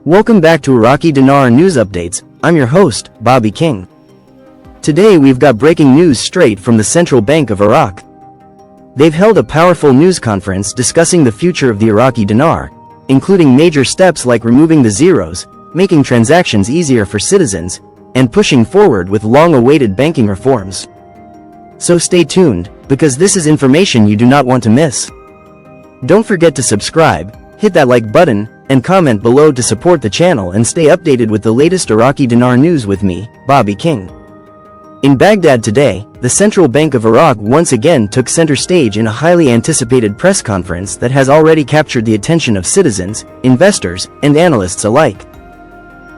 Welcome back to Iraqi Dinar News Updates. I'm your host, Bobby King. Today we've got breaking news straight from the Central Bank of Iraq. They've held a powerful news conference discussing the future of the Iraqi dinar, including major steps like removing the zeros, making transactions easier for citizens, and pushing forward with long-awaited banking reforms. So stay tuned, because this is information you do not want to miss. Don't forget to subscribe, hit that like button, and comment below to support the channel and stay updated with the latest Iraqi dinar news with me, Bobby King. In Baghdad today, the Central Bank of Iraq once again took center stage in a highly anticipated press conference that has already captured the attention of citizens, investors, and analysts alike.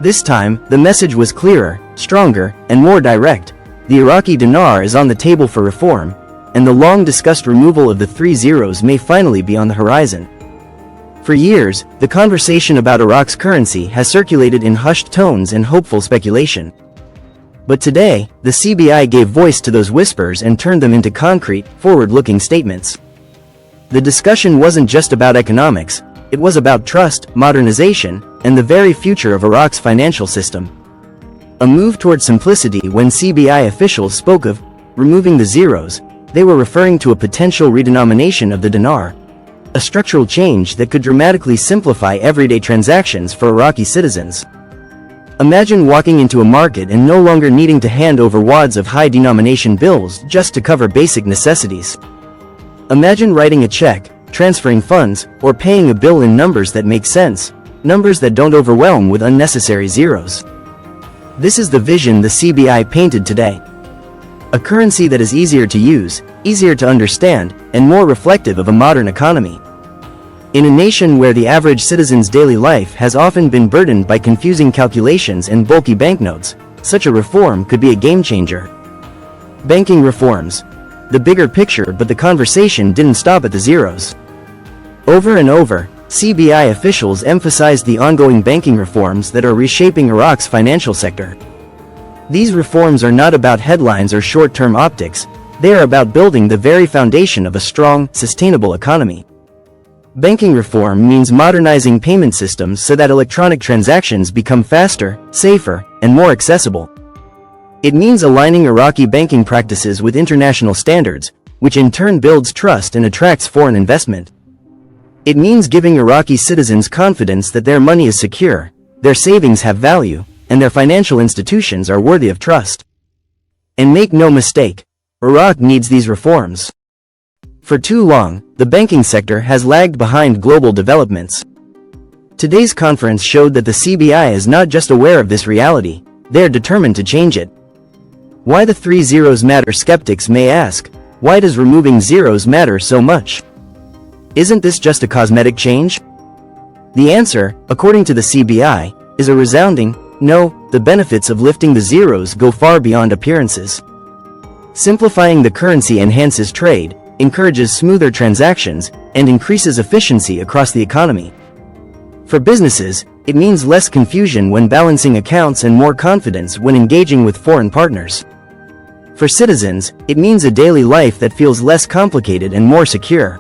This time, the message was clearer, stronger, and more direct. The Iraqi dinar is on the table for reform, and the long-discussed removal of the 3 zeros may finally be on the horizon. For years, the conversation about Iraq's currency has circulated in hushed tones and hopeful speculation. But today, the CBI gave voice to those whispers and turned them into concrete, forward-looking statements. The discussion wasn't just about economics, it was about trust, modernization, and the very future of Iraq's financial system. A move toward simplicity. When CBI officials spoke of removing the zeros, they were referring to a potential redenomination of the dinar, a structural change that could dramatically simplify everyday transactions for Iraqi citizens. Imagine walking into a market and no longer needing to hand over wads of high-denomination bills just to cover basic necessities. Imagine writing a check, transferring funds, or paying a bill in numbers that make sense, numbers that don't overwhelm with unnecessary zeros. This is the vision the CBI painted today. A currency that is easier to use, easier to understand, and more reflective of a modern economy. In a nation where the average citizen's daily life has often been burdened by confusing calculations and bulky banknotes, such a reform could be a game-changer. Banking reforms. The bigger picture, but the conversation didn't stop at the zeros. Over and over, CBI officials emphasized the ongoing banking reforms that are reshaping Iraq's financial sector. These reforms are not about headlines or short-term optics, they are about building the very foundation of a strong, sustainable economy. Banking reform means modernizing payment systems so that electronic transactions become faster, safer, and more accessible. It means aligning Iraqi banking practices with international standards, which in turn builds trust and attracts foreign investment. It means giving Iraqi citizens confidence that their money is secure, their savings have value, and their financial institutions are worthy of trust. And make no mistake, Iraq needs these reforms. For too long, the banking sector has lagged behind global developments. Today's conference showed that the CBI is not just aware of this reality, they are determined to change it. Why the 3 zeros matter? Skeptics may ask, why does removing zeros matter so much? Isn't this just a cosmetic change? The answer, according to the CBI, is a resounding no. The benefits of lifting the zeros go far beyond appearances. Simplifying the currency enhances trade, encourages smoother transactions, and increases efficiency across the economy. For businesses, it means less confusion when balancing accounts and more confidence when engaging with foreign partners. For citizens, it means a daily life that feels less complicated and more secure.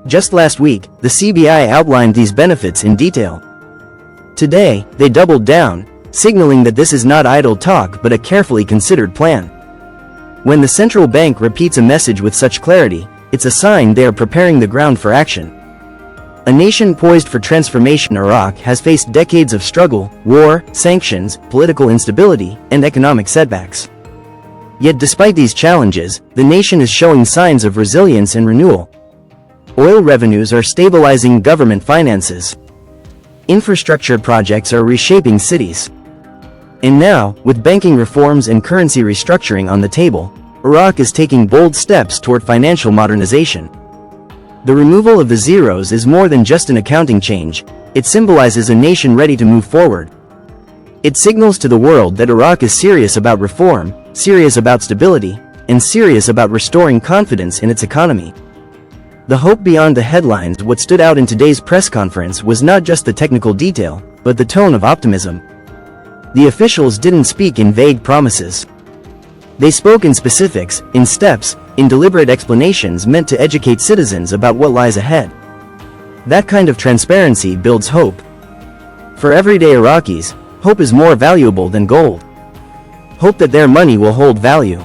Just last week, the CBI outlined these benefits in detail. Today, they doubled down, signaling that this is not idle talk but a carefully considered plan. When the central bank repeats a message with such clarity, it's a sign they are preparing the ground for action. A nation poised for transformation. Iraq has faced decades of struggle, war, sanctions, political instability, and economic setbacks. Yet despite these challenges, the nation is showing signs of resilience and renewal. Oil revenues are stabilizing government finances. Infrastructure projects are reshaping cities. And now, with banking reforms and currency restructuring on the table, Iraq is taking bold steps toward financial modernization. The removal of the zeros is more than just an accounting change, it symbolizes a nation ready to move forward. It signals to the world that Iraq is serious about reform, serious about stability, and serious about restoring confidence in its economy. The hope beyond the headlines. What stood out in today's press conference was not just the technical detail, but the tone of optimism. The officials didn't speak in vague promises. They spoke in specifics, in steps, in deliberate explanations meant to educate citizens about what lies ahead. That kind of transparency builds hope. For everyday Iraqis, hope is more valuable than gold. Hope that their money will hold value.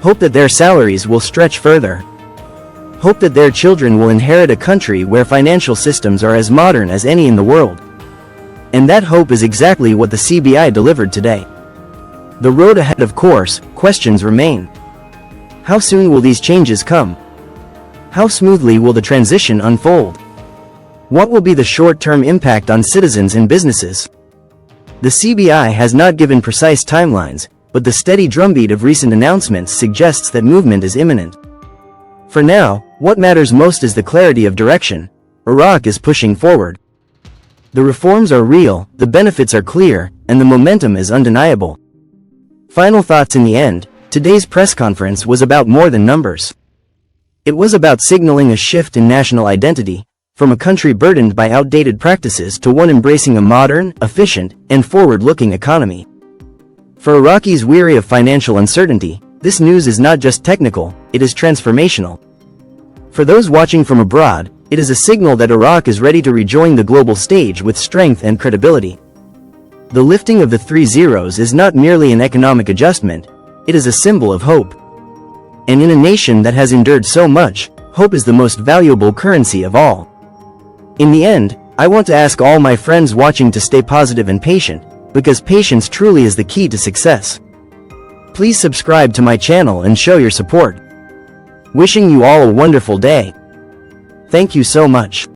Hope that their salaries will stretch further. Hope that their children will inherit a country where financial systems are as modern as any in the world. And that hope is exactly what the CBI delivered today. The road ahead, of course, questions remain. How soon will these changes come? How smoothly will the transition unfold? What will be the short-term impact on citizens and businesses? The CBI has not given precise timelines, but the steady drumbeat of recent announcements suggests that movement is imminent. For now, what matters most is the clarity of direction. Iraq is pushing forward. The reforms are real, the benefits are clear, and the momentum is undeniable. Final thoughts in the end, today's press conference was about more than numbers. It was about signaling a shift in national identity, from a country burdened by outdated practices to one embracing a modern, efficient, and forward-looking economy. For Iraqis weary of financial uncertainty, this news is not just technical, it is transformational. For those watching from abroad, it is a signal that Iraq is ready to rejoin the global stage with strength and credibility. The lifting of the 3 zeros is not merely an economic adjustment, it is a symbol of hope. And in a nation that has endured so much, hope is the most valuable currency of all. In the end, I want to ask all my friends watching to stay positive and patient, because patience truly is the key to success. Please subscribe to my channel and show your support. Wishing you all a wonderful day. Thank you so much.